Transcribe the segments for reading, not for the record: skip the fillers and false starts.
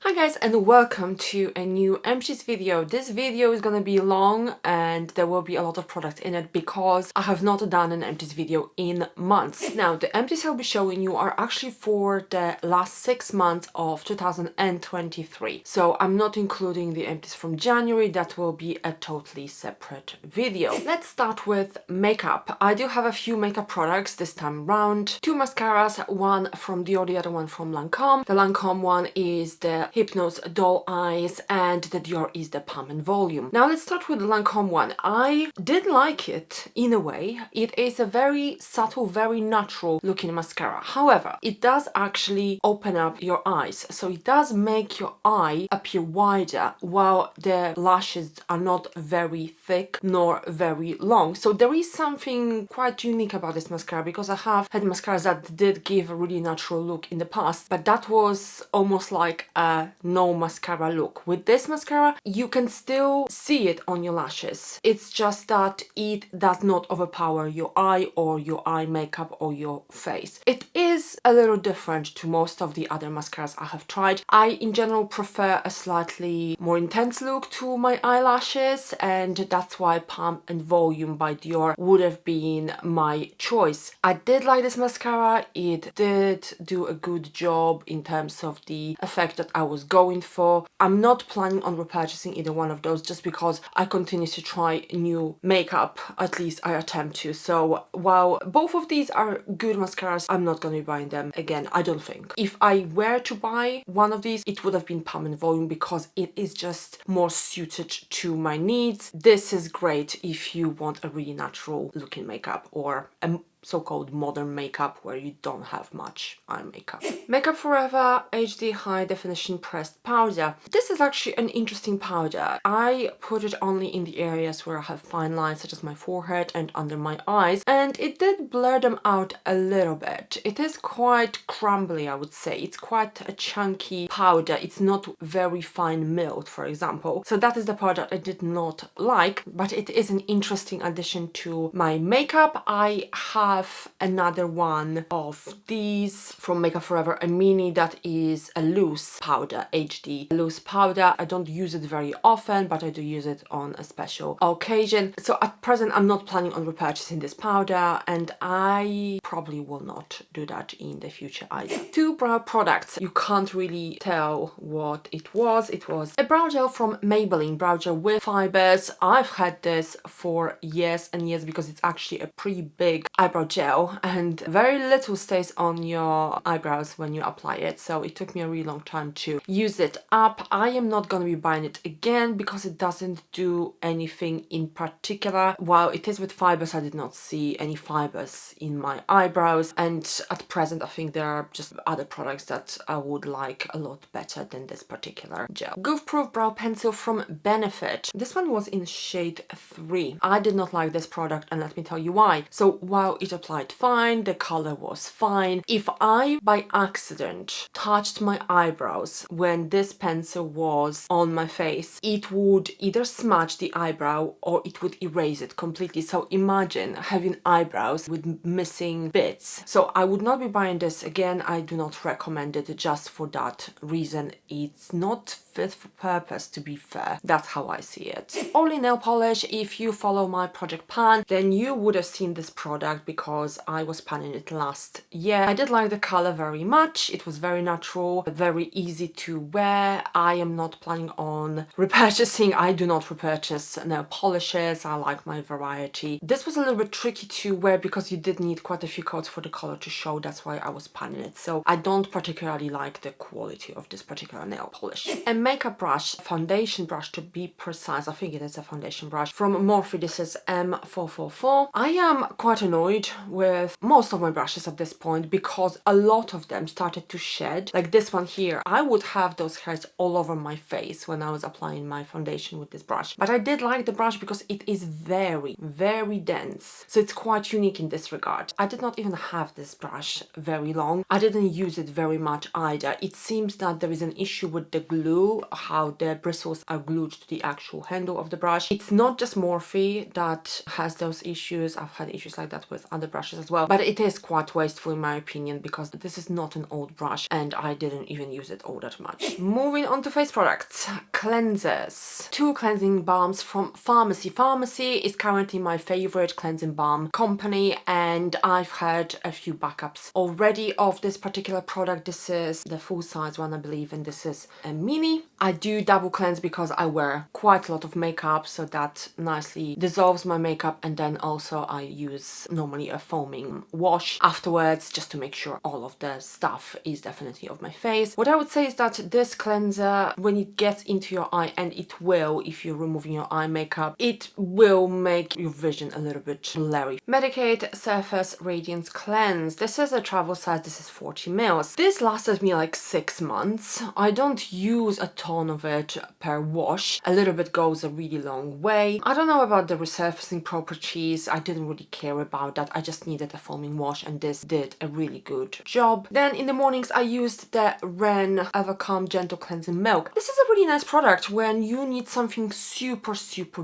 Hi guys, and welcome to a new empties video. This video is gonna be long and there will be a lot of products in it because I have not done an empties video in months. Now, the empties I'll be showing you are actually for the last 6 months of 2023. So I'm not including the empties from January. That will be a totally separate video. Let's start with makeup. I do have a few makeup products this time round. 2 mascaras, one from Dior, the other one from Lancome. The Lancome one is the Hypnose Doll Eyes and the Dior is the Palm and Volume. Now let's start with the Lancome one. I did like it in a way. It is a very subtle, very natural looking mascara. However, it does actually open up your eyes. So it does make your eye appear wider while the lashes are not very thick nor very long. So there is something quite unique about this mascara because I have had mascaras that did give a really natural look in the past, but that was almost like a no mascara look. With this mascara, you can still see it on your lashes. It's just that it does not overpower your eye or your eye makeup or your face. It is a little different to most of the other mascaras I have tried. I, in general, prefer a slightly more intense look to my eyelashes, and that's why Palm and Volume by Dior would have been my choice. I did like this mascara. It did do a good job in terms of the effect that I was going for. I'm not planning on repurchasing either one of those just because I continue to try new makeup. At least I attempt to. So while both of these are good mascaras, I'm not going to be buying them again, I don't think. If I were to buy one of these, it would have been Palm and Volume because it is just more suited to my needs. This is great if you want a really natural looking makeup or a so-called modern makeup where you don't have much eye makeup. Makeup Forever HD High Definition Pressed Powder. This is actually an interesting powder. I put it only in the areas where I have fine lines such as my forehead and under my eyes, and it did blur them out a little bit. It is quite crumbly, I would say. It's quite a chunky powder. It's not very fine milled, for example. So that is the powder I did not like, but it is an interesting addition to my makeup. I have another one of these from Makeup Forever, a mini that is a loose powder, HD loose powder. I don't use it very often, but I do use it on a special occasion. So at present, I'm not planning on repurchasing this powder, and I probably will not do that in the future either. 2 brow products. You can't really tell what it was. It was a brow gel from Maybelline, brow gel with fibers. I've had this for years and years because it's actually a pretty big eyebrow gel and very little stays on your eyebrows when you apply it, so it took me a really long time to use it up. I am not going to be buying it again because it doesn't do anything in particular. While it is with fibers, I did not see any fibers in my eyebrows, and at present I think there are just other products that I would like a lot better than this particular gel. Goof Proof Brow Pencil from Benefit. This one was in shade 3. I did not like this product, and let me tell you why. So while it applied fine, the color was fine, if I by accident touched my eyebrows when this pencil was on my face, it would either smudge the eyebrow or it would erase it completely. So imagine having eyebrows with missing bits. So I would not be buying this again. I do not recommend it just for that reason. It's not fit for purpose, to be fair. That's how I see it. Only nail polish. If you follow my project pan, then you would have seen this product because I was panning it last year. I did like the color very much. It was very natural, very easy to wear. I am not planning on repurchasing. I do not repurchase nail polishes. I like my variety. This was a little bit tricky to wear because you did need quite a few coats for the color to show. That's why I was panning it. So I don't particularly like the quality of this particular nail polish. A makeup brush, foundation brush to be precise. I think it is a foundation brush from Morphe. This is M444. I am quite annoyed with most of my brushes at this point because a lot of them started to shed. Like this one here, I would have those hairs all over my face when I was applying my foundation with this brush. But I did like the brush because it is very, very dense. So it's quite unique in this regard. I did not even have this brush very long. I didn't use it very much either. It seems that there is an issue with the glue, how the bristles are glued to the actual handle of the brush. It's not just Morphe that has those issues. I've had issues like that with other brushes as well, but it is quite wasteful in my opinion because this is not an old brush and I didn't even use it all that much. Moving on to face products. Cleansers. 2 cleansing balms from Pharmacy. Pharmacy is currently my favorite cleansing balm company and I've had a few backups already of this particular product. This is the full size one, I believe, and this is a mini. I do double cleanse because I wear quite a lot of makeup, so that nicely dissolves my makeup, and then also I use normally a foaming wash afterwards just to make sure all of the stuff is definitely off my face. What I would say is that this cleanser, when it gets into your eye, and it will if you're removing your eye makeup, it will make your vision a little bit blurry. Medicate Surface Radiance Cleanse. This is a travel size, this is 40 mils. This lasted me like 6 months. I don't use a ton of it per wash. A little bit goes a really long way. I don't know about the resurfacing properties. I didn't really care about that. I just needed a foaming wash and this did a really good job. Then in the mornings I used the Ren Evercalm Gentle Cleansing Milk. This is a really nice product when you need something super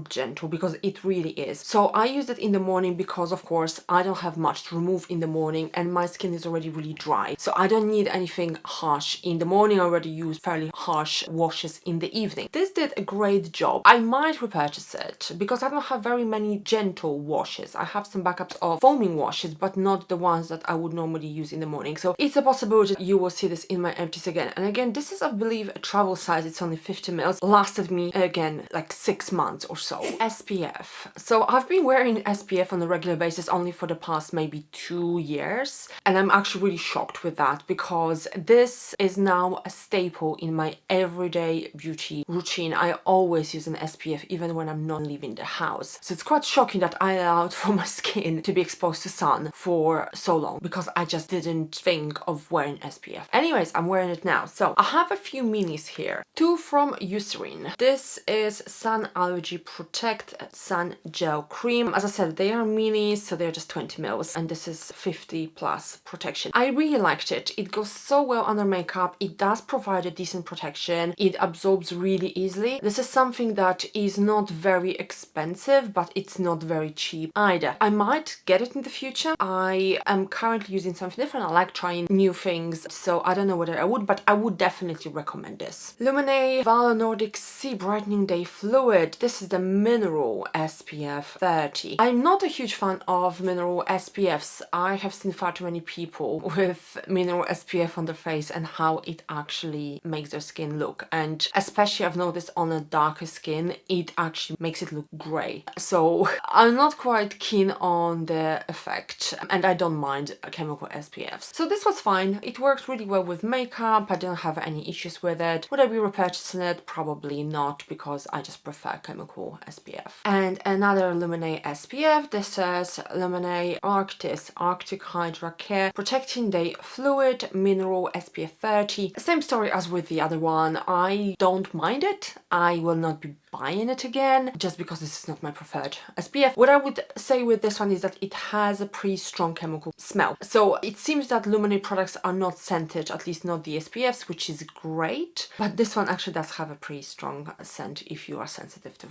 gentle, because it really is. So I used it in the morning because of course I don't have much to remove in the morning and my skin is already really dry. So I don't need anything harsh in the morning. I already use fairly harsh washes in the evening. This did a great job. I might repurchase it because I don't have very many gentle washes. I have some backups of foaming washes, but not the ones that I would normally use in the morning. So it's a possibility you will see this in my empties again. And again, this is, I believe, a travel size. It's only 50 mils. Lasted me again like 6 months or so. SPF. So I've been wearing SPF on a regular basis only for the past maybe 2 years. And I'm actually really shocked with that because this is now a staple in my everyday beauty routine. I always use an SPF even when I'm not leaving the house. So it's quite shocking that I allowed for my skin to be exposed to sun for so long because I just didn't think of wearing SPF. Anyways, I'm wearing it now. So I have a few minis here. 2 from Eucerin. This is Sun Allergy Protect Sun Gel Cream. As I said, they are minis, so they're just 20 mils, and this is 50 plus protection. I really liked it. It goes so well under makeup. It does provide a decent protection. It absorbs really easily. This is something that is not very expensive, but it's not very cheap either. I might get it in the future. I am currently using something different. I like trying new things, so I don't know whether I would, but I would definitely recommend this. Luminate Vala Nordic Sea Brightening Day Fluid. This is the mineral SPF 30. I'm not a huge fan of mineral SPFs. I have seen far too many people with mineral SPF on their face and how it actually makes their skin look. And especially I've noticed on a darker skin, it actually makes it look grey. So I'm not quite keen on the effect and I don't mind chemical SPFs. So this was fine. It worked really well with makeup. I didn't have any issues with it. Would I be repurchasing it? Probably not, because I just prefer chemical SPF. And another Luminate SPF. This is Luminate Arctis Arctic Hydra Care Protecting Day Fluid Mineral SPF 30. Same story as with the other one. I don't mind it. I will not be buying it again just because this is not my preferred SPF. What I would say with this one is that it has a pretty strong chemical smell. So it seems that Luminate products are not scented, at least not the SPFs, which is great. But this one actually does have a pretty strong scent if you are sensitive to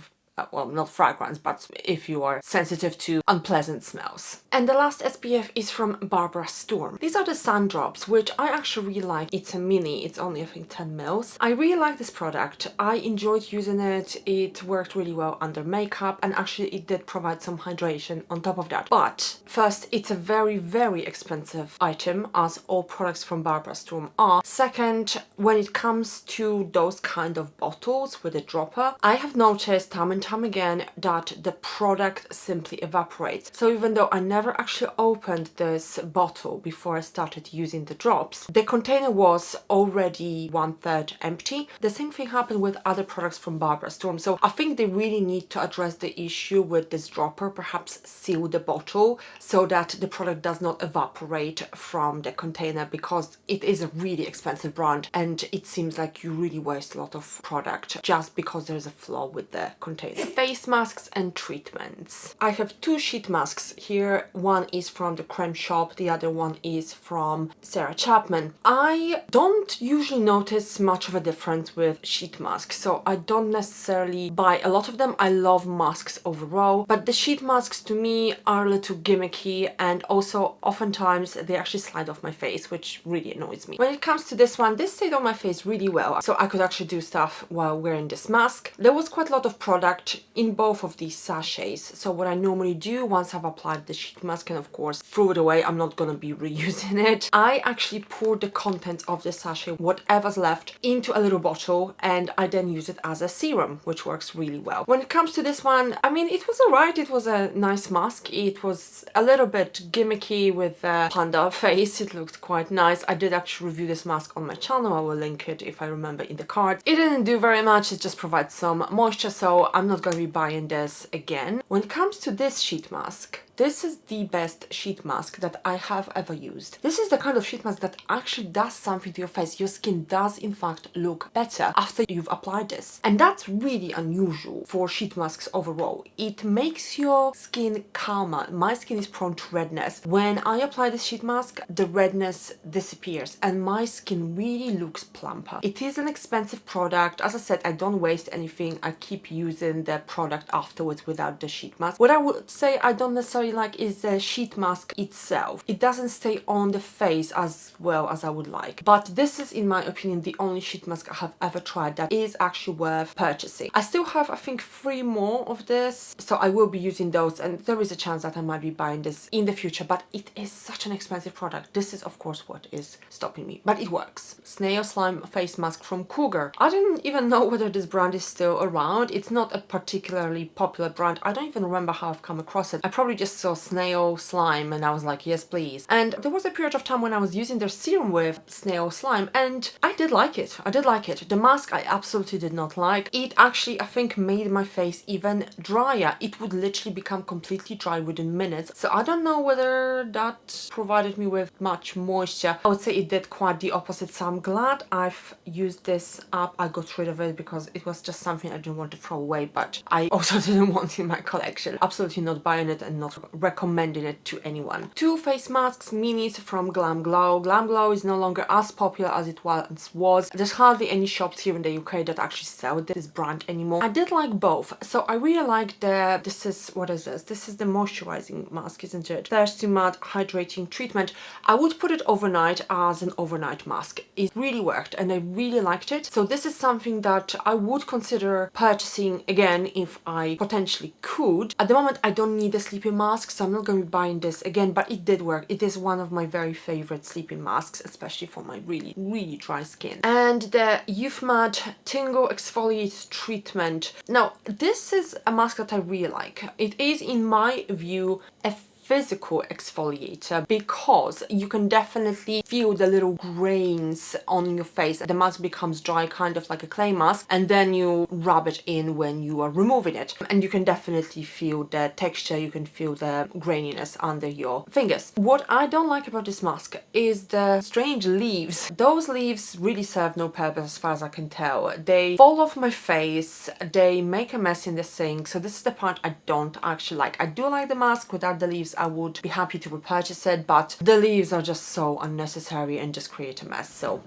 well, not fragrance, but if you are sensitive to unpleasant smells. And the last SPF is from Barbara Sturm. These are the sun drops, which I actually really like. It's a mini, it's only I think 10 mils. I really like this product. I enjoyed using it. It worked really well under makeup, and actually it did provide some hydration on top of that. But first, it's a very expensive item, as all products from Barbara Sturm are. Second, when it comes to those kind of bottles with a dropper, I have noticed time and time again that the product simply evaporates. So even though I never actually opened this bottle before I started using the drops, the container was already 1/3 empty. The same thing happened with other products from Barbara Sturm. So I think they really need to address the issue with this dropper, perhaps seal the bottle so that the product does not evaporate from the container, because it is a really expensive brand and it seems like you really waste a lot of product just because there's a flaw with the container. Okay, face masks and treatments. I have two sheet masks here. One is from the Creme Shop, the other one is from Sarah Chapman. I don't usually notice much of a difference with sheet masks, so I don't necessarily buy a lot of them. I love masks overall, but the sheet masks to me are a little gimmicky, and also oftentimes they actually slide off my face, which really annoys me. When it comes to this one, this stayed on my face really well, so I could actually do stuff while wearing this mask. There was quite a lot of product in both of these sachets, so what I normally do once I've applied the sheet mask, and of course throw it away, I'm not gonna be reusing it, I actually pour the contents of the sachet, whatever's left, into a little bottle, and I then use it as a serum, which works really well. When it comes to this one, I mean, it was alright. It was a nice mask. It was a little bit gimmicky with a panda face. It looked quite nice. I did actually review this mask on my channel. I will link it if I remember in the card. It didn't do very much. It just provides some moisture, so I'm not going to be buying this again. When it comes to this sheet mask, this is the best sheet mask that I have ever used. This is the kind of sheet mask that actually does something to your face. Your skin does in fact look better after you've applied this. And that's really unusual for sheet masks overall. It makes your skin calmer. My skin is prone to redness. When I apply this sheet mask, the redness disappears and my skin really looks plumper. It is an expensive product. As I said, I don't waste anything. I keep using the product afterwards without the sheet mask. What I would say I don't necessarily like is the sheet mask itself. It doesn't stay on the face as well as I would like, but this is, in my opinion, the only sheet mask I have ever tried that is actually worth purchasing. I still have, I think, 3 more of this, so I will be using those, and there is a chance that I might be buying this in the future, but it is such an expensive product. This is of course what is stopping me, but it works. Snail slime face mask from Cougar. I don't even know whether this brand is still around. It's not a particularly popular brand. I don't even remember how I've come across it. I probably just saw snail slime and I was like, yes please. And there was a period of time when I was using their serum with snail slime and I did like it. I did like it. The mask I absolutely did not like. It actually, I think, made my face even drier. It would literally become completely dry within minutes. So I don't know whether that provided me with much moisture. I would say it did quite the opposite. So I'm glad I've used this up. I got rid of it because it was just something I didn't want to throw away, but I also didn't want in my collection. Absolutely not buying it and not recommending it to anyone. 2 face masks minis from Glam Glow. Glam Glow is no longer as popular as it once was. There's hardly any shops here in the UK that actually sell this brand anymore. I did like both. So I really like this is, what is this? This is the moisturizing mask, isn't it? Thirsty Mud Hydrating Treatment. I would put it overnight as an overnight mask. It really worked and I really liked it. So this is something that I would consider purchasing again if I potentially could. At the moment I don't need a sleeping mask, so I'm not going to be buying this again, but it did work. It is one of my very favorite sleeping masks, especially for my really dry skin. And the Youth Matte Tingle Exfoliate Treatment. Now this is a mask that I really like. It is, in my view, a physical exfoliator because you can definitely feel the little grains on your face. The mask becomes dry, kind of like a clay mask, and then you rub it in when you are removing it, and you can definitely feel the texture, you can feel the graininess under your fingers. What I don't like about this mask is the strange leaves. Those leaves really serve no purpose as far as I can tell. They fall off my face, they make a mess in the sink, so this is the part I don't actually like. I do like the mask. Without the leaves I would be happy to repurchase it, but the leaves are just so unnecessary and just create a mess, so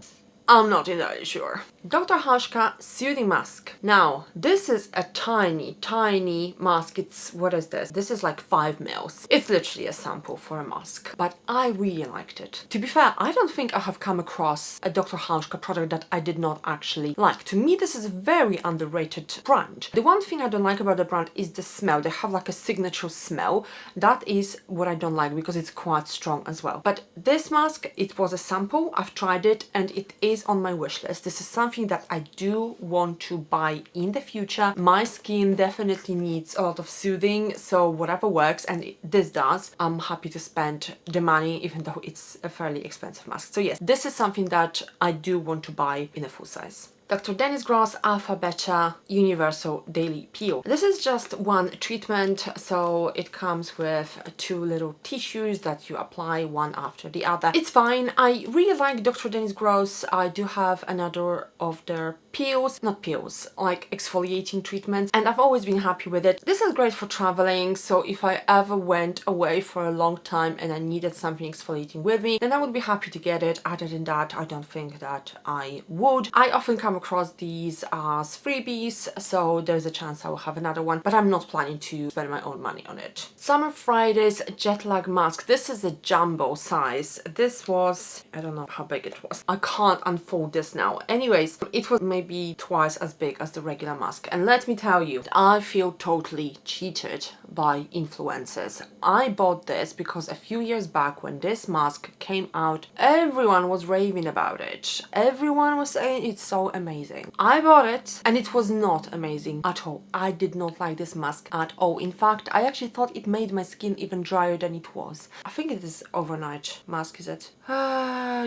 I'm not entirely sure. Dr. HAIRCARE Soothing Mask. Now, this is a tiny mask. It's, what is this? This is like 5 mils. It's literally a sample for a mask, but I really liked it. To be fair, I don't think I have come across a Dr. HAIRCARE product that I did not actually like. To me, this is a very underrated brand. The one thing I don't like about the brand is the smell. They have like a signature smell. That is what I don't like because it's quite strong as well. But this mask, it was a sample. I've tried it and it is on my wish list. This is something that I do want to buy in the future. My skin definitely needs a lot of soothing, so whatever works, and this does, I'm happy to spend the money even though it's a fairly expensive mask. So yes, this is something that I do want to buy in a full size. Dr. Dennis Gross Alpha Beta Universal Daily Peel. This is just one treatment, so it comes with 2 little tissues that you apply one after the other. It's fine. I really like Dr. Dennis Gross. I do have another of their peels, not peels, like exfoliating treatments, and I've always been happy with it. This is great for traveling, so if I ever went away for a long time and I needed something exfoliating with me, then I would be happy to get it. Other than that, I don't think that I would. I often come across these as freebies, so there's a chance I will have another one, but I'm not planning to spend my own money on it. Summer Fridays jet lag mask. This is a jumbo size. This was, I don't know how big it was. I can't unfold this now. Anyways, it was maybe twice as big as the regular mask. And let me tell you, I feel totally cheated by influencers. I bought this because a few years back when this mask came out, everyone was raving about it. Everyone was saying it's so amazing. I bought it and it was not amazing at all. I did not like this mask at all. In fact, I actually thought it made my skin even drier than it was. I think it is overnight mask, is it?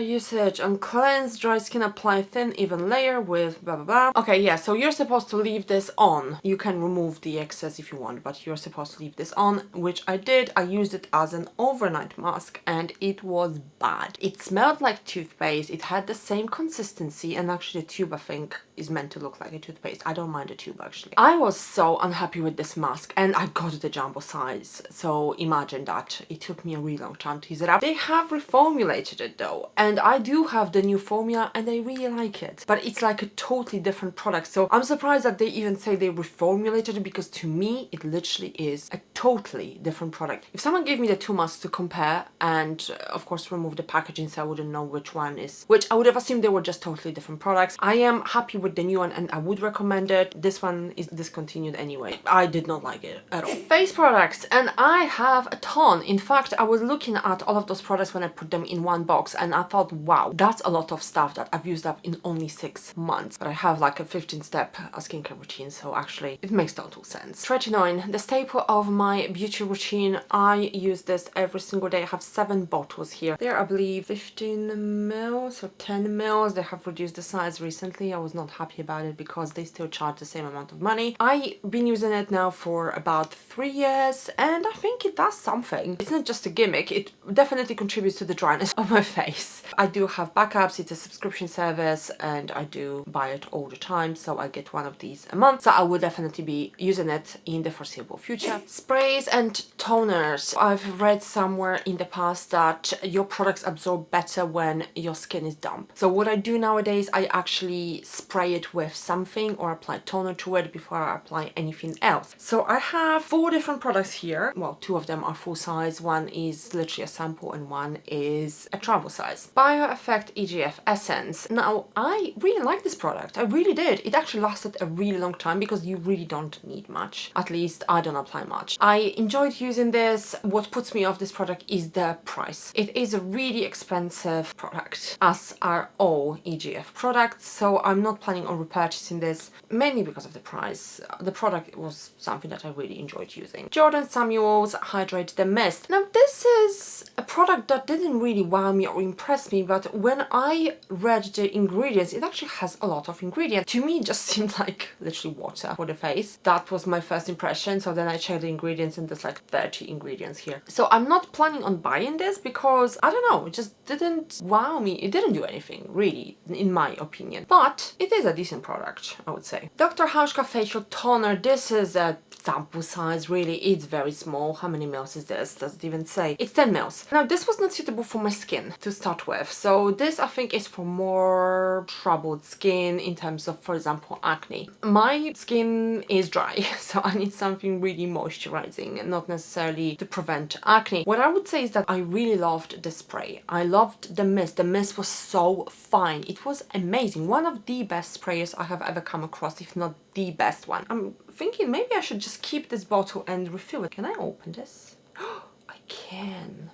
Usage and cleanse, dry skin, apply thin even layer with blah blah blah. Okay, yeah, so you're supposed to leave this on. You can remove the excess if you want, but you're supposed to leave this on, which I did. I used it as an overnight mask and it was bad. It smelled like toothpaste. It had the same consistency, and actually the tube I think is meant to look like a toothpaste. I don't mind the tube actually. I was so unhappy with this mask and I got the jumbo size, so imagine that. It took me a really long time to use it up. They have reformulated it though, and I do have the new formula and I really like it, but it's like a totally different product, so I'm surprised that they even say they reformulated it, because to me it literally is a totally different product. If someone gave me the two masks to compare and of course remove the packaging so I wouldn't know which one is which, I would have assumed they were just totally different products. I am happy with the new one and I would recommend it. This one is discontinued anyway. I did not like it at all. Face products, and I have a ton. In fact, I was looking at all of those products when I put them in one box and I thought, wow, that's a lot of stuff that I've used up in only 6 months. But I have like a 15-step skincare routine, so actually it makes total sense. Tretinoin, the staple of my beauty routine. I use this every single day. I have 7 bottles here. They're, I believe, 15 mils or 10 mils. They have reduced the size recently. I was not happy about it because they still charge the same amount of money. I've been using it now for about 3 years and I think it does something. It's not just a gimmick, it definitely contributes to the dryness of my face. I do have backups. It's a subscription service and I do buy it all the time, so I get one of these a month, so I will definitely be using it in the foreseeable future. Sprays and toners. I've read somewhere in the past that your products absorb better when your skin is damp, so what I do nowadays, I actually spray it with something or apply toner to it before I apply anything else. So I have 4 different products here. Well, 2 of them are full size, one is literally a sample and one is a travel size. Bioeffect EGF Essence. Now, I really like this product. I really did. It actually lasted a really long time because you really don't need much. At least I don't apply much. I enjoyed using this. What puts me off this product is the price. It is a really expensive product, as are all EGF products, so I'm not planning on repurchasing this, mainly because of the price. The product was something that I really enjoyed using. Jordan Samuel's Hydrate the Mist. Now this is a product that didn't really wow me or impress me, but when I read the ingredients, it actually has a lot of ingredients. To me it just seemed like literally water for the face. That was my first impression, so then I checked the ingredients and there's like 30 ingredients here. So I'm not planning on buying this because, I don't know, it just didn't wow me. It didn't do anything really, in my opinion, but it is a decent product, I would say. Dr. Hauschka Facial Toner. This is a sample size, really. It's very small. How many mils is this? Does it even say? It's 10 mils. Now this was not suitable for my skin to start with, so this I think is for more troubled skin in terms of, for example, acne. My skin is dry, so I need something really moisturizing and not necessarily to prevent acne. What I would say is that I really loved the spray. I loved the mist. The mist was so fine. It was amazing. One of the best sprayers I have ever come across, if not the best one. I'm thinking maybe I should just keep this bottle and refill it. Can I open this? I can.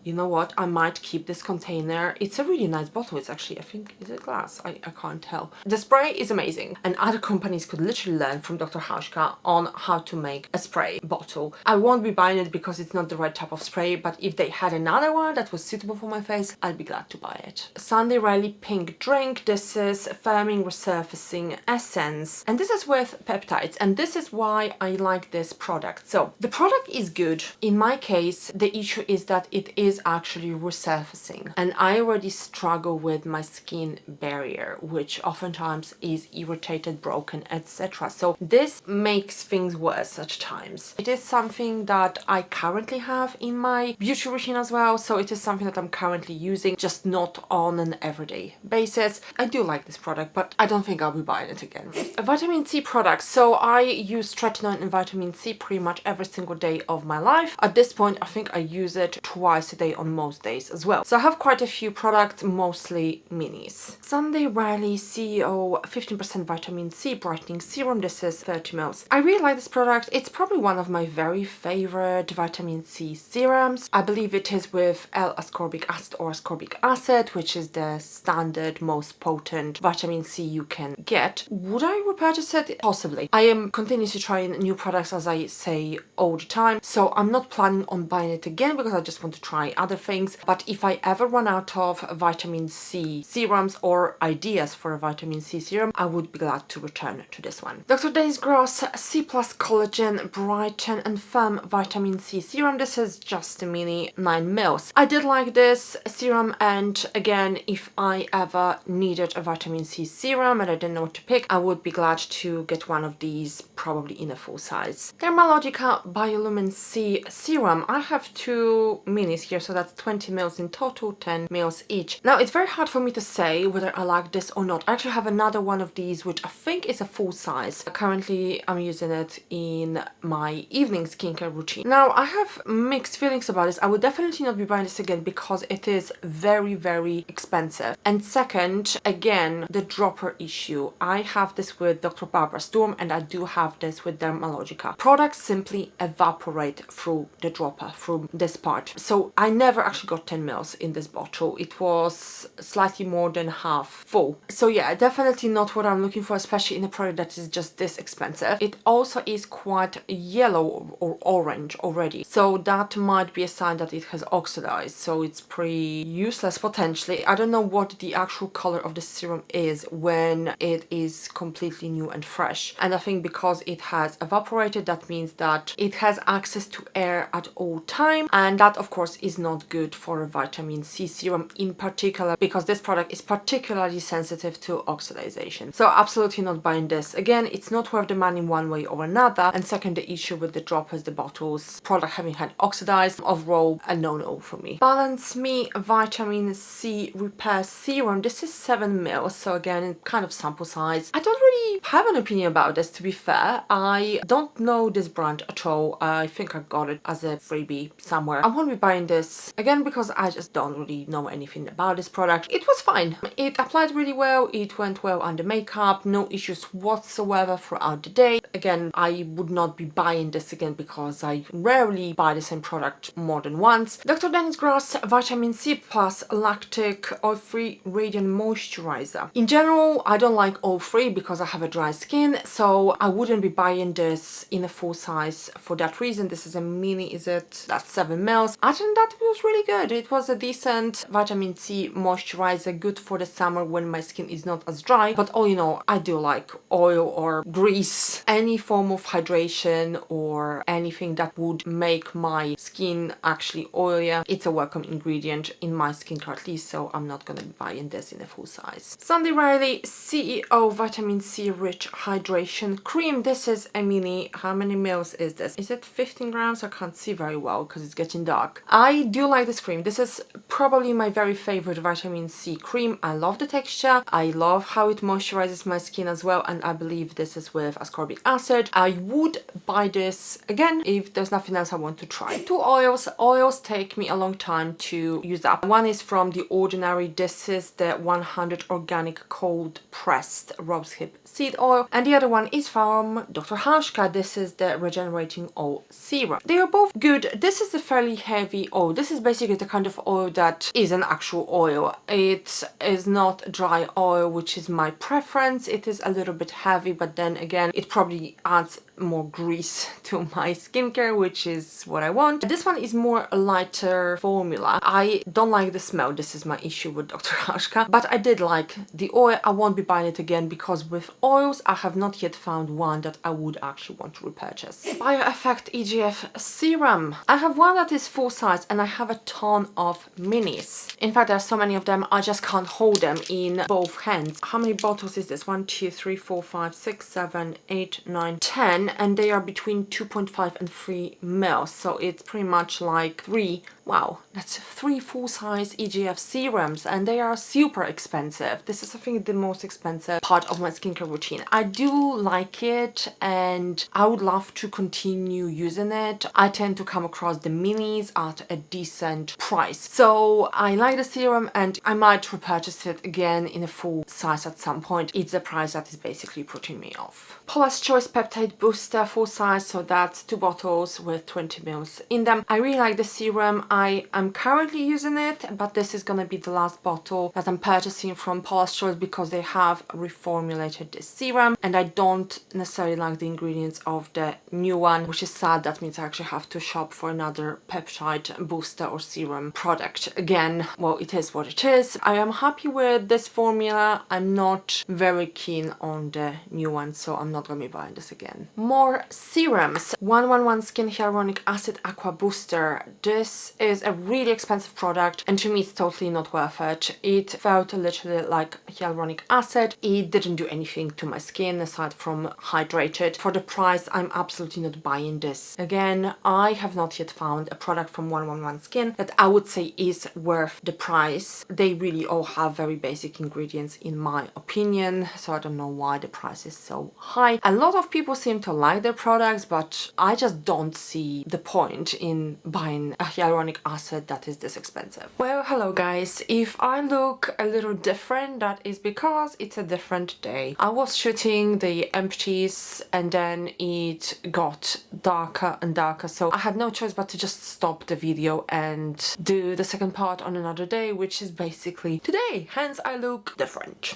You know what? I might keep this container. It's a really nice bottle. It's actually, I think, is it glass? I can't tell. The spray is amazing, and other companies could literally learn from Dr. Hauschka on how to make a spray bottle. I won't be buying it because it's not the right type of spray, but if they had another one that was suitable for my face, I'd be glad to buy it. Sunday Riley Pink Drink. This is Firming Resurfacing Essence, and this is with peptides, and this is why I like this product. So the product is good. In my case, the issue is that it is is actually resurfacing, and I already struggle with my skin barrier, which oftentimes is irritated, broken, etc. So this makes things worse at times. It is something that I currently have in my beauty routine as well, so it is something that I'm currently using, just not on an everyday basis. I do like this product, but I don't think I'll be buying it again. A vitamin C product. So I use tretinoin and vitamin C pretty much every single day of my life. At this point, I think I use it twice a day on most days as well. So I have quite a few products, mostly minis. Sunday Riley CEO 15% vitamin C brightening serum. This is 30 ml. I really like this product. It's probably one of my very favorite vitamin C serums. I believe it is with L-ascorbic acid or ascorbic acid, which is the standard, most potent vitamin C you can get. Would I repurchase it? Possibly. I am continuously trying new products, as I say all the time, so I'm not planning on buying it again because I just want to try other things. But if I ever run out of vitamin C serums or ideas for a vitamin C serum, I would be glad to return to this one. Dr. Dennis Gross C+ Collagen Brighten and Firm Vitamin C Serum. This is just a mini 9 ml. I did like this serum, and again, if I ever needed a vitamin C serum and I didn't know what to pick, I would be glad to get one of these, probably in a full size. Dermalogica Biolumin C Serum. I have 2 minis here, so that's 20 ml in total, 10 ml each. Now, it's very hard for me to say whether I like this or not. I actually have another one of these, which I think is a full size. Currently, I'm using it in my evening skincare routine. Now, I have mixed feelings about this. I would definitely not be buying this again because it is very, very expensive. And second, again, the dropper issue. I have this with Dr. Barbara Sturm, and I do have this with Dermalogica. Products simply evaporate through the dropper, through this part. So I never actually got 10 ml in this bottle. It was slightly more than half full. So yeah, definitely not what I'm looking for, especially in a product that is just this expensive. It also is quite yellow or orange already, so that might be a sign that it has oxidized, so it's pretty useless potentially. I don't know what the actual color of the serum is when it is completely new and fresh, and I think because it has evaporated, that means that it has access to air at all time, and that of course is not good for a vitamin C serum in particular, because this product is particularly sensitive to oxidation. So absolutely not buying this again. It's not worth the money one way or another. And second, the issue with the droppers, the bottles, product having had oxidized, overall a no-no for me. Balance Me Vitamin C Repair Serum. This is 7 ml, so again, kind of sample size. I don't really have an opinion about this, to be fair. I don't know this brand at all. I think I got it as a freebie somewhere. I won't be buying this again because I just don't really know anything about this product. It was fine. It applied really well. It went well under makeup. No issues whatsoever throughout the day. Again, I would not be buying this again because I rarely buy the same product more than once. Dr. Dennis Gross Vitamin C Plus Lactic Oil-Free Radiant Moisturizer. In general, I don't like oil-free because I have a dry skin, so I wouldn't be buying this in a full size for that reason. This is a mini, that's 7 ml. I think that was really good. It was a decent vitamin C moisturizer, good for the summer when my skin is not as dry. But all you know, I do like oil or grease, any form of hydration or anything that would make my skin actually oilier. It's a welcome ingredient in my skincare at least, so I'm not gonna be buying this in a full size. Sunday Riley CEO Vitamin C Rich Hydration Cream. This is a mini. How many mils is this? Is it 15 grams? I can't see very well because it's getting dark. I do like this cream. This is probably my very favorite vitamin C cream. I love the texture. I love how it moisturizes my skin as well, and I believe this is with ascorbic acid. I would buy this again if there's nothing else I want to try. 2 oils. Oils take me a long time to use up. One is from The Ordinary. This is the 100 organic cold pressed rosehip seed oil, and the other one is from Dr. HAIRCARE. This is the Regenerating Oil Serum. They are both good. This is a fairly heavy oil. This is basically the kind of oil that is an actual oil. It is not dry oil, which is my preference. It is a little bit heavy, but then again, it probably adds more grease to my skincare, which is what I want. This one is more a lighter formula. I don't like the smell. This is my issue with Dr. HAIRCARE, but I did like the oil. I won't be buying it again because with oils, I have not yet found one that I would actually want to repurchase. Bioeffect EGF serum. I have one that is full size and I have a ton of minis. In fact, there are so many of them, I just can't hold them in both hands. How many bottles is this? 1, 2, 3, 4, 5, 6, 7, 8, 9, 10, and they are between 2.5 and 3 mils. So it's pretty much like 3. Wow, that's 3 full-size EGF serums, and they are super expensive. This is, I think, the most expensive part of my skincare routine. I do like it, and I would love to continue using it. I tend to come across the minis at a decent price. So I like the serum, and I might repurchase it again in a full size at some point. It's the price that is basically putting me off. Paula's Choice Peptide Booster full size, so that's 2 bottles with 20 mils in them. I really like the serum. I am currently using it, but this is gonna be the last bottle that I'm purchasing from Paula's Choice because they have reformulated this serum, and I don't necessarily like the ingredients of the new one, which is sad. That means I actually have to shop for another peptide booster or serum product again. Well, it is what it is. I am happy with this formula. I'm not very keen on the new one, so I'm not gonna be buying this again. More serums. 111 Skin Hyaluronic Acid Aqua Booster. This is a really expensive product, and to me it's totally not worth it. It felt literally like hyaluronic acid. It didn't do anything to my skin aside from hydrate it. For the price, I'm absolutely not buying this. Again, I have not yet found a product from 111 Skin that I would say is worth the price. They really all have very basic ingredients in my opinion, so I don't know why the price is so high. A lot of people seem to like their products, but I just don't see the point in buying a hyaluronic acid that is this expensive. Well, hello guys. If I look a little different, that is because it's a different day. I was shooting the empties and then it got darker and darker, so I had no choice but to just stop the video and do the second part on another day, which is basically today, hence I look different.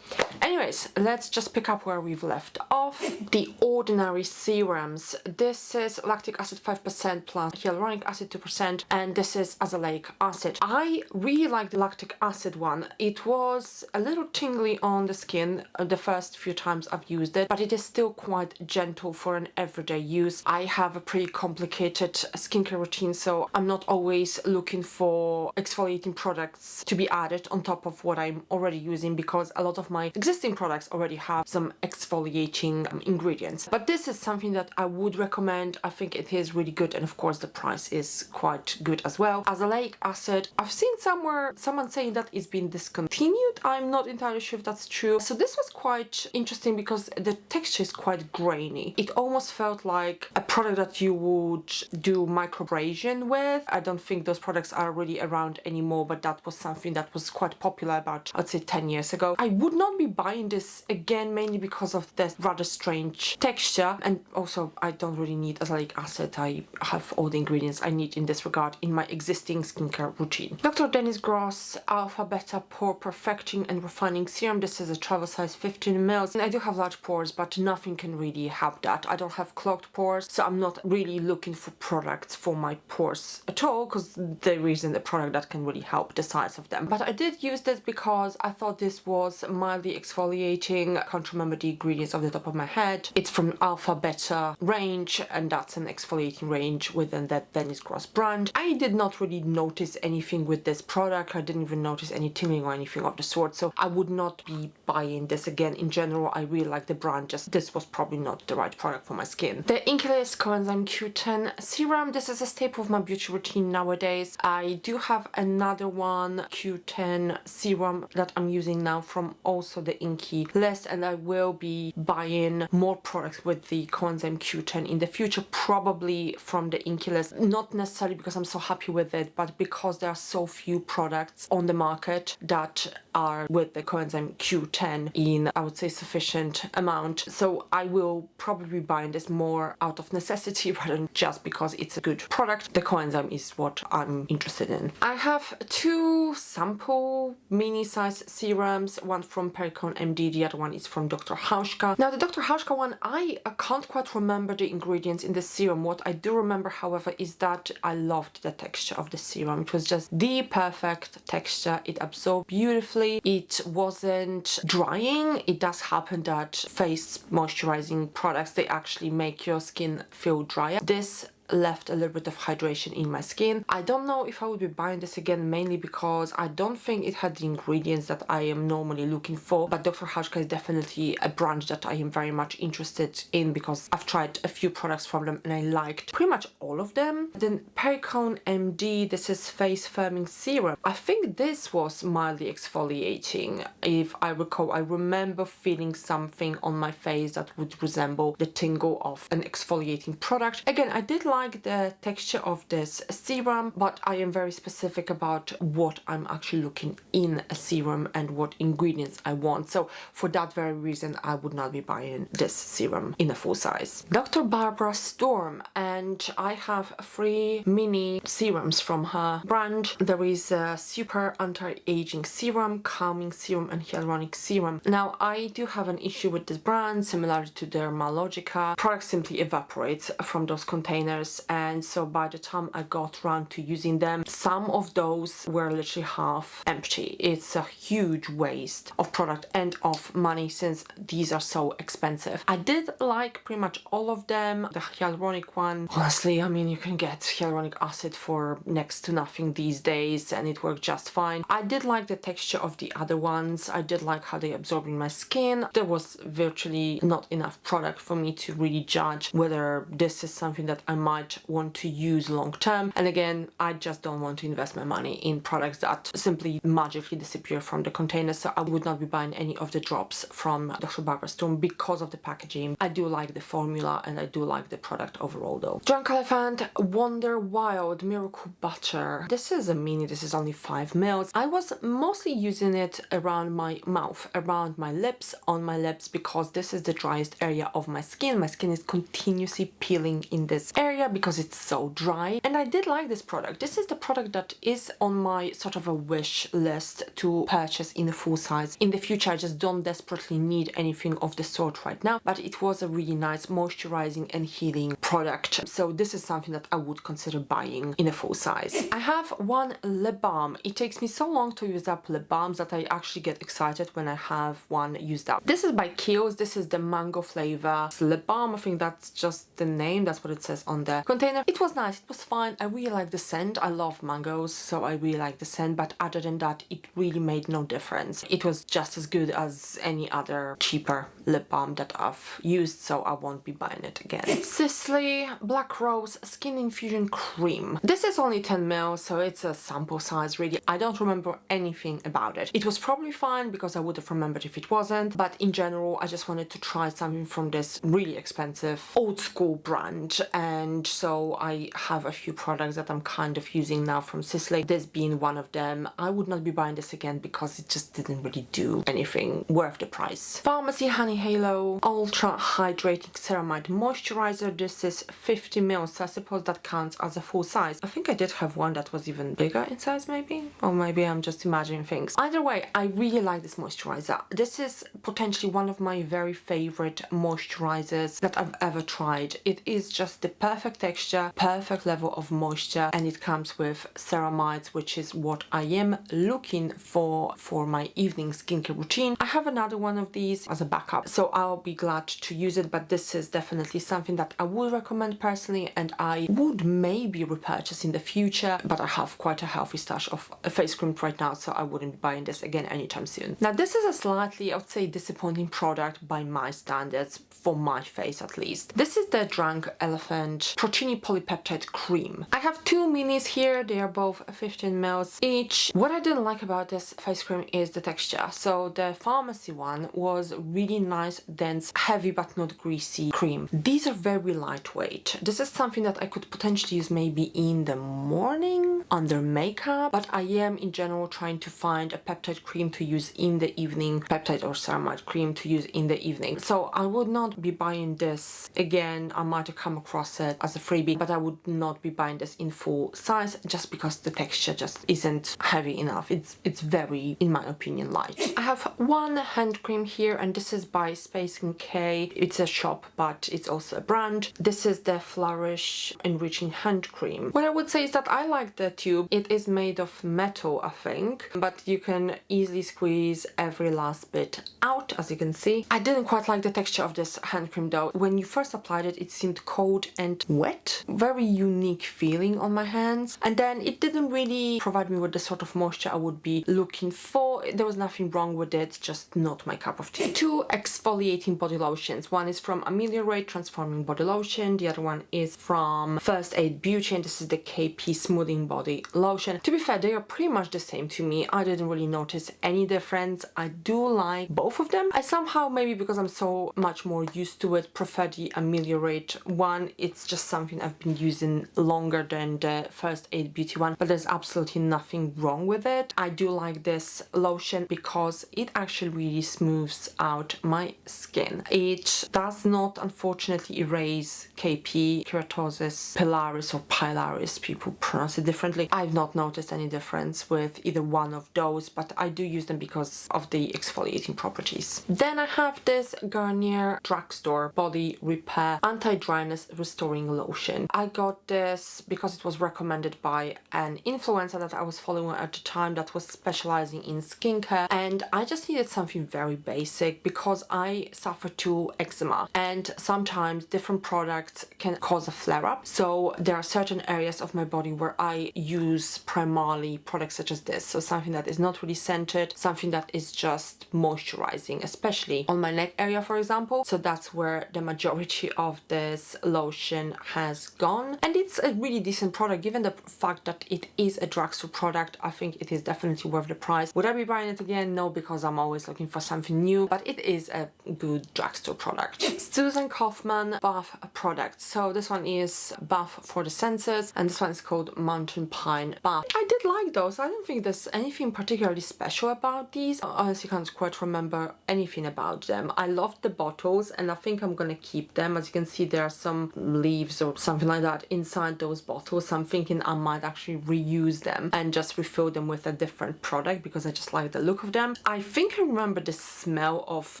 Anyways, let's just pick up where we've left off. The Ordinary serums. This is lactic acid 5% plus hyaluronic acid 2%, and this is azelaic acid. I really like the lactic acid one. It was a little tingly on the skin the first few times I've used it, but it is still quite gentle for an everyday use. I have a pretty complicated skincare routine, so I'm not always looking for exfoliating products to be added on top of what I'm already using, because a lot of my existing products already have some exfoliating ingredients. But this is something that I would recommend. I think it is really good, and of course the price is quite good as well. Azelaic acid, I've seen someone saying that it's been discontinued. I'm not entirely sure if that's true. So this was quite interesting because the texture is quite grainy. It almost felt like a product that you would do microabrasion with. I don't think those products are really around anymore, but that was something that was quite popular about, I'd say, 10 years ago. I would not be buying this again, mainly because of this rather strange texture, and also I don't really need azelaic acid. I have all the ingredients I need in this regard in my existing skincare routine. Dr. Dennis Gross Alpha Beta Pore Perfecting and Refining Serum. This is a travel size 15 mils, and I do have large pores, but nothing can really help that. I don't have clogged pores, so I'm not really looking for products for my pores at all, because there isn't a product that can really help the size of them. But I did use this because I thought this was mildly exfoliating. I can't remember the ingredients off the top of my head. It's from Alpha Beta range, and that's an exfoliating range within that Dennis Gross brand. I did not really notice anything with this product. I didn't even notice any tingling or anything of the sort, so I would not be buying this again. In general, I really like the brand, just this was probably not the right product for my skin. The Inkilist Coenzyme Q10 Serum. This is a staple of my beauty routine nowadays. I do have another one, Q10 serum, that I'm using now from also the Inky list, and I will be buying more products with the Coenzyme Q10 in the future, probably from the Inky list. Not necessarily because I'm so happy with it, but because there are so few products on the market that are with the Coenzyme Q10 in, I would say, sufficient amount. So I will probably be buying this more out of necessity necessity rather than just because it's a good product. The coenzyme is what I'm interested in. I have 2 sample mini size serums, one from Perricone MD, the other one is from Dr. HAIRCARE. Now the Dr. HAIRCARE one, I can't quite remember the ingredients in the serum. What I do remember, however, is that I loved the texture of the serum. It was just the perfect texture. It absorbed beautifully. It wasn't drying. It does happen that face moisturizing products, they actually make your skin feel drier. This left a little bit of hydration in my skin. I don't know if I would be buying this again, mainly because I don't think it had the ingredients that I am normally looking for, but Dr. HAIRCARE is definitely a brand that I am very much interested in because I've tried a few products from them and I liked pretty much all of them. Then Perricone MD, this is face firming serum. I think this was mildly exfoliating. If I recall, I remember feeling something on my face that would resemble the tingle of an exfoliating product. Again, I did like the texture of this serum, but I am very specific about what I'm actually looking in a serum and what ingredients I want. So for that very reason, I would not be buying this serum in a full size. Dr. Barbara Sturm, and I have 3 mini serums from her brand. There is a super anti-aging serum, calming serum, and hyaluronic serum. Now I do have an issue with this brand, similar to Dermalogica. Product simply evaporates from those containers, and so by the time I got around to using them, some of those were literally half empty. It's a huge waste of product and of money since these are so expensive. I did like pretty much all of them. The hyaluronic one, honestly, I mean, you can get hyaluronic acid for next to nothing these days and it worked just fine. I did like the texture of the other ones. I did like how they absorb in my skin. There was virtually not enough product for me to really judge whether this is something that I might want to use long term. And again, I just don't want to invest my money in products that simply magically disappear from the container, so I would not be buying any of the drops from Dr. Barbara Sturm because of the packaging. I do like the formula and I do like the product overall though. Drunk Elephant Wonder Wild Miracle Butter. This is a mini, this is only 5 ml. I was mostly using it around my mouth, around my lips, on my lips, because this is the driest area of my skin. My skin is continuously peeling in this area because it's so dry, and I did like this product. This is the product that is on my sort of a wish list to purchase in a full size in the future. I just don't desperately need anything of the sort right now, but it was a really nice moisturizing and healing product, so this is something that I would consider buying in a full size. I have one lip balm. It takes me so long to use up lip balms that I actually get excited when I have one used up. This is by Kiehl's. This is the mango flavor lip balm. I think that's just the name, that's what it says on the container. It was nice, it was fine. I really like the scent. I love mangoes, so I really like the scent, but other than that, it really made no difference. It was just as good as any other cheaper lip balm that I've used, so I won't be buying it again. Sisley Black Rose Skin Infusion Cream. This is only 10 ml, so it's a sample size really. I don't remember anything about it. It was probably fine because I would have remembered if it wasn't, but in general, I just wanted to try something from this really expensive old school brand, and so I have a few products that I'm kind of using now from Sisley, this being one of them. I would not be buying this again because it just didn't really do anything worth the price. Pharmacy Honey Halo Ultra Hydrating Ceramide Moisturizer. This is 50 ml, so I suppose that counts as a full size. I think I did have one that was even bigger in size maybe, or maybe I'm just imagining things. Either way, I really like this moisturizer. This is potentially one of my very favorite moisturizers that I've ever tried. It is just the perfect texture, perfect level of moisture, and it comes with ceramides, which is what I am looking for my evening skincare routine. I have another one of these as a backup, so I'll be glad to use it, but this is definitely something that I would recommend personally, and I would maybe repurchase in the future, but I have quite a healthy stash of face cream right now, so I wouldn't be buying this again anytime soon. Now this is a slightly, I would say, disappointing product by my standards, for my face at least. This is the Drunk Elephant Protein Polypeptide Cream. I have 2 minis here, they are both 15 ml each. What I didn't like about this face cream is the texture. So the pharmacy one was really nice, dense, heavy but not greasy cream. These are very light, lightweight. This is something that I could potentially use maybe in the morning under makeup, but I am in general trying to find a peptide cream to use in the evening, peptide or ceramide cream to use in the evening. So I would not be buying this again. I might have come across it as a freebie, but I would not be buying this in full size just because the texture just isn't heavy enough. It's very, in my opinion, light. I have one hand cream here, and this is by Space K. It's a shop, but it's also a brand. This is the Flourish Enriching Hand Cream. What I would say is that I like the tube. It is made of metal, I think, but you can easily squeeze every last bit out, as you can see. I didn't quite like the texture of this hand cream though. When you first applied it, it seemed cold and wet. Very unique feeling on my hands. And then it didn't really provide me with the sort of moisture I would be looking for. There was nothing wrong with it, just not my cup of tea. Two exfoliating body lotions. One is from Ameliorate Transforming Body Lotion. The other one is from First Aid Beauty, and this is the KP Smoothing Body Lotion. To be fair, they are pretty much the same to me. I didn't really notice any difference. I do like both of them. I somehow, maybe because I'm so much more used to it, prefer the Ameliorate one. It's just something I've been using longer than the First Aid Beauty one, but there's absolutely nothing wrong with it. I do like this lotion because it actually really smooths out my skin. It does not, unfortunately, erase KP, keratosis pilaris or pilaris, people pronounce it differently. I've not noticed any difference with either one of those, but I do use them because of the exfoliating properties. Then I have this Garnier Drugstore Body Repair Anti-Dryness Restoring Lotion. I got this because it was recommended by an influencer that I was following at the time that was specializing in skincare, and I just needed something very basic because I suffer to eczema, and sometimes different products can cause a flare-up. So there are certain areas of my body where I use primarily products such as this. So something that is not really scented, something that is just moisturizing, especially on my neck area, for example. So that's where the majority of this lotion has gone, and it's a really decent product. Given the fact that it is a drugstore product, I think it is definitely worth the price. Would I be buying it again? No, because I'm always looking for something new, but it is a good drugstore product. Susan Kaufman bath product. So this one is bath for the senses, and this one is called Mountain Pine Bath. I did like those. I don't think there's anything particularly special about these. I honestly can't quite remember anything about them. I loved the bottles, and I think I'm gonna keep them. As you can see, there are some leaves or something like that inside those bottles. So I'm thinking I might actually reuse them and just refill them with a different product because I just like the look of them. I think I remember the smell of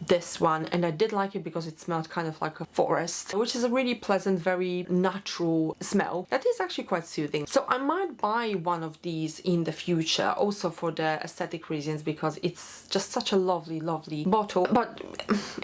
this one, and I did like it because it smelled kind of like a forest, which is a really pleasant, very natural smell that is actually quite soothing. So I might buy one of these in the future, also for the aesthetic reasons, because it's just such a lovely bottle, but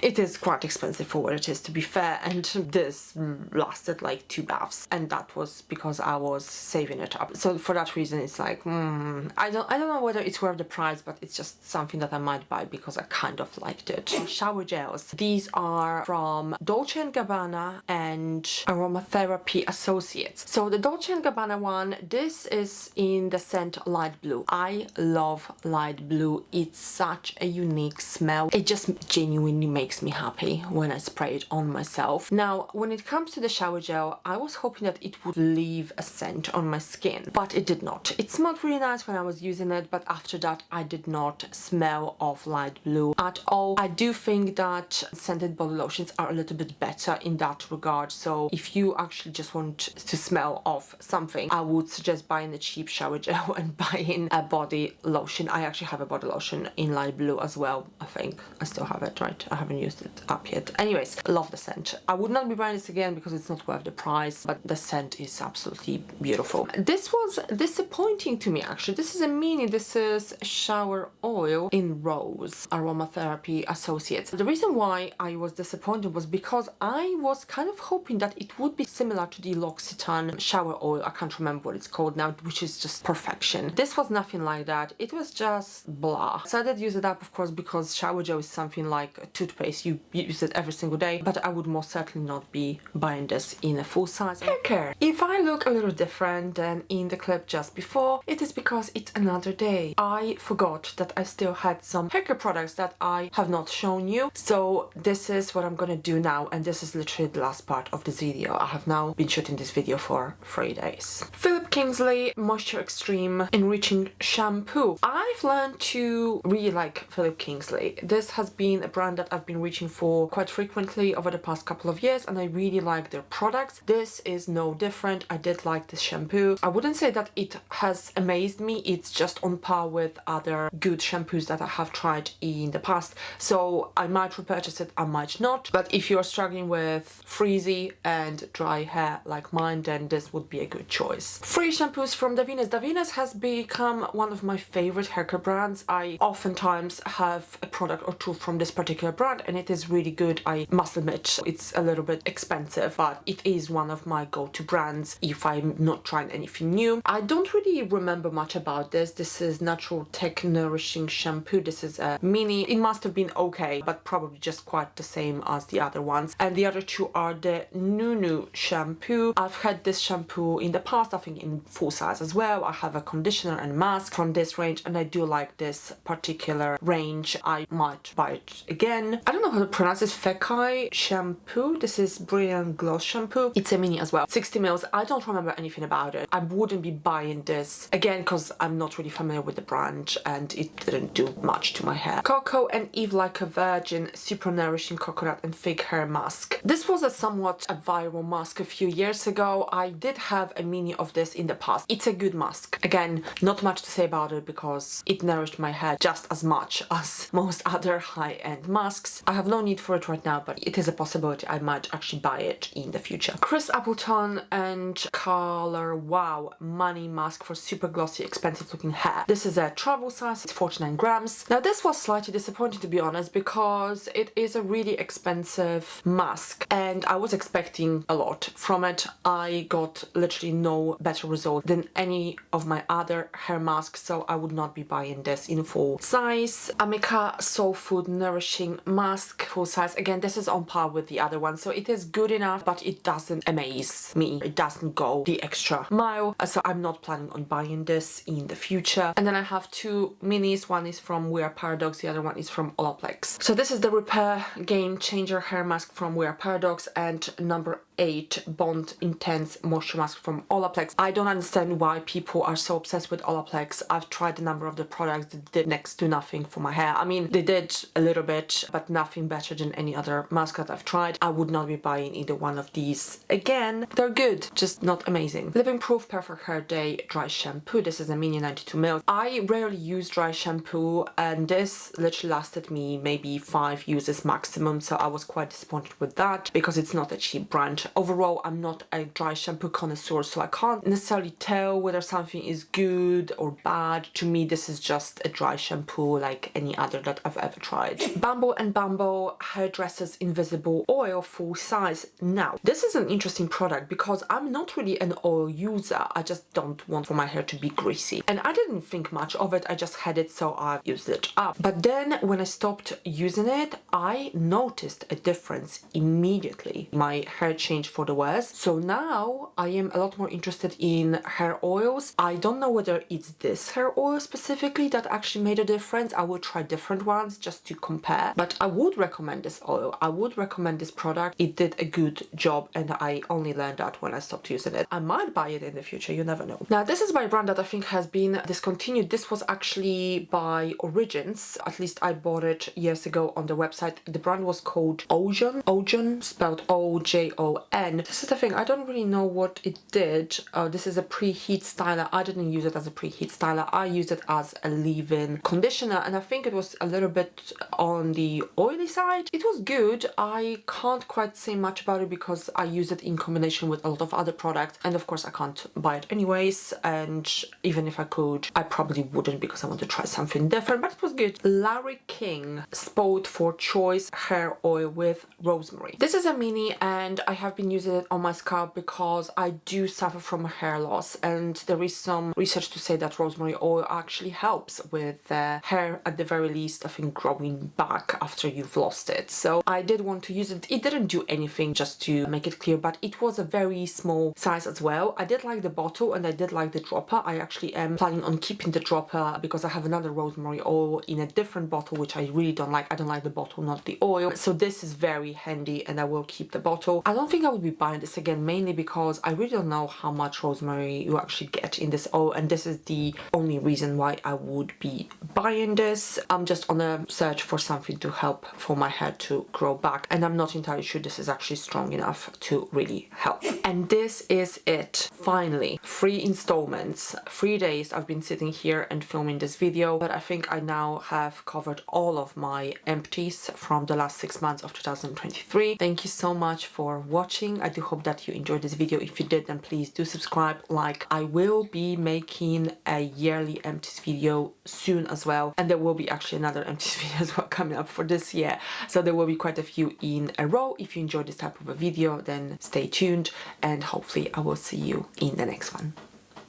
it is quite expensive for what it is, to be fair, and this lasted like 2 baths, and that was because I was saving it up. So for that reason, it's like I don't know whether it's worth the price, but it's just something that I might buy because I kind of liked it. Shower gels. These are from Dolce & Gabbana and Aromatherapy Associates. So the Dolce & Gabbana one, this is in the scent light blue. I love light blue. It's such a unique smell. It just genuinely makes me happy when I spray it on myself. Now, when it comes to the shower gel, I was hoping that it would leave a scent on my skin, but it did not. It smelled really nice when I was using it, but after that I did not smell of light blue at all. I do think that scented body lotions are a little bit better in that regard, so if you actually just want to smell of something, I would suggest buying a cheap shower gel and buying a body lotion. I actually have a body lotion in light blue as well. I think I still have it, right? I haven't used it up yet. Anyways, I love the scent. I would not be buying this again because it's not worth the price, but the scent is absolutely beautiful. This was disappointing to me, actually. This is a mini. This is shower oil in Rose, Aromatherapy Associates. The reason why I was disappointed was because I was kind of hoping that it would be similar to the L'Occitane shower oil. I can't remember what it's called now, which is just perfection. This was nothing like that. It was just blah. So I did use it up, of course, because shower gel is something like a toothpaste. You use it every single day, but I would most certainly not be buying this in a full size. HAIRCARE. If I look a little different than in the clip just before, it is because it's another day. I forgot that I still had some HAIRCARE products that I have not shown you. So this is what I'm gonna do now, and this is literally the last part of this video. I have now been shooting this video for 3 days. Philip Kingsley Moisture Extreme Enriching Shampoo. I've learned to really like Philip Kingsley. This has been a brand that I've been reaching for quite frequently over the past couple of years, and I really like their products. This is no different. I did like this shampoo. I wouldn't say that it has amazed me. It's just on par with other good shampoos that I have tried in the past. So I might repurchase it, I might not. But if you're struggling with frizzy and dry hair like mine, then this would be a good choice. Free shampoos from Davines. Davines has become one of my favorite haircare brands. I oftentimes have a product or two from this particular brand, and it is really good. I must admit it's a little bit expensive, but it is one of my go-to brands if I'm not trying anything new. I don't really remember much about this. This is Natural Tech Nourishing Shampoo. This is a mini. It must have been okay, but probably just quite the same as the other ones. And the other two are the Nunu shampoo. I've had this shampoo in the past, I think in full size as well. I have a conditioner and mask from this range, and I do like this particular range. I might buy it again. I don't know how to pronounce this. Fekai shampoo. This is Brilliant Gloss shampoo. It's a mini as well. 60 mils. I don't remember anything about it. I wouldn't be buying this again because I'm not really familiar with the brand and it didn't do much to my hair. Coco and Eve Like a Virgin Super Nourishing Coconut and Fig Hair Mask. This was a somewhat a viral mask a few years ago. I did have a mini of this in the past. It's a good mask. Again, not much to say about it because it nourished my hair just as much as most other high-end masks. I have no need for it right now, but it is a possibility I might actually buy it in the future. Chris Appleton and Color Wow Money Mask for super glossy, expensive looking hair. This is a travel size. It's 49 grams. Now this was slightly disappointing, to be honest, because it is a really expensive mask and I was expecting a lot from it. I got literally no better result than any of my other hair masks, so I would not be buying this in full size. Amika Soul Food Nourishing Mask, full size. Again, this is on par with the other one, so it is good enough, but it doesn't amaze me. It doesn't go the extra mile, so I'm not planning on buying this in the future. And then I have two minis. One is from We Are Paradox, the other one is from Olaplex. So this is the Repair Game Changer hair mask from We Are Paradox and number 8 Bond Intense Moisture Mask from Olaplex. I don't understand why people are so obsessed with Olaplex. I've tried a number of the products that did next to nothing for my hair. I mean, they did a little bit, but nothing better than any other mask that I've tried. I would not be buying either one of these again. They're good, just not amazing. Living Proof Perfect Hair Day Dry Shampoo. This is a mini 92 ml. I rarely use dry shampoo, and this literally lasted me maybe 5 uses maximum, so I was quite disappointed with that because it's not a cheap brand. Overall, I'm not a dry shampoo connoisseur, so I can't necessarily tell whether something is good or bad. To me, this is just a dry shampoo like any other that I've ever tried. Bumble and Bumble Hairdresser's Invisible Oil full size. Now, this is an interesting product because I'm not really an oil user. I just don't want for my hair to be greasy. And I didn't think much of it. I just had it, so I've used it up. But then when I stopped using it, I noticed a difference immediately. My hair changed for the worse. So now I am a lot more interested in hair oils. I don't know whether it's this hair oil specifically that actually made a difference. I will try different ones just to compare, but I would recommend this oil. I would recommend this product. It did a good job and I only learned that when I stopped using it. I might buy it in the future, you never know. Now this is by a brand that I think has been discontinued. This was actually by Origins. At least I bought it years ago on the website. The brand was called Ojon, spelled O-J-O-N. This is the thing, I don't really know what it did. This is a preheat styler. I didn't use it as a preheat styler. I used it as a leave-in conditioner, and I think it was a little bit on the oily side. It was good. I can't quite say much about it because I use it in combination with a lot of other products, and of course I can't buy it anyways, and even if I could, I probably wouldn't because I want to try something different, but it was good. Larry King Sport for Choice Hair Oil with Rosemary. This is a mini and I have been using it on my scalp because I do suffer from hair loss, and there is some research to say that rosemary oil actually helps with hair, at the very least, I think, growing back after you've lost it. So I did want to use it. It didn't do anything, just to make it clear, but it was a very small size as well. I did like the bottle and I did like the dropper. I actually am planning on keeping the dropper because I have another rosemary oil in a different bottle which I really don't like. I don't like the bottle, not the oil. So this is very handy and I will keep the bottle. I don't think I would be buying this again mainly because I really don't know how much rosemary you actually get in this oil, and this is the only reason why I would be buying this. I'm just on a search for something to help for my hair to grow back, and I'm not entirely sure this is actually strong enough to really help. And this is it. Finally, 3 installments, 3 days I've been sitting here and filming this video, but I think I now have covered all of my empties from the last 6 months of 2023. Thank you so much for watching. I do hope that you enjoyed this video. If you did, then please do subscribe, like. I will be making a yearly empties video soon as well, and there will be actually another empties video as well coming up for this year, so there will be quite a few in a row. If you enjoyed this type of a video, then stay tuned, and hopefully I will see you in the next one.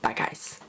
Bye guys.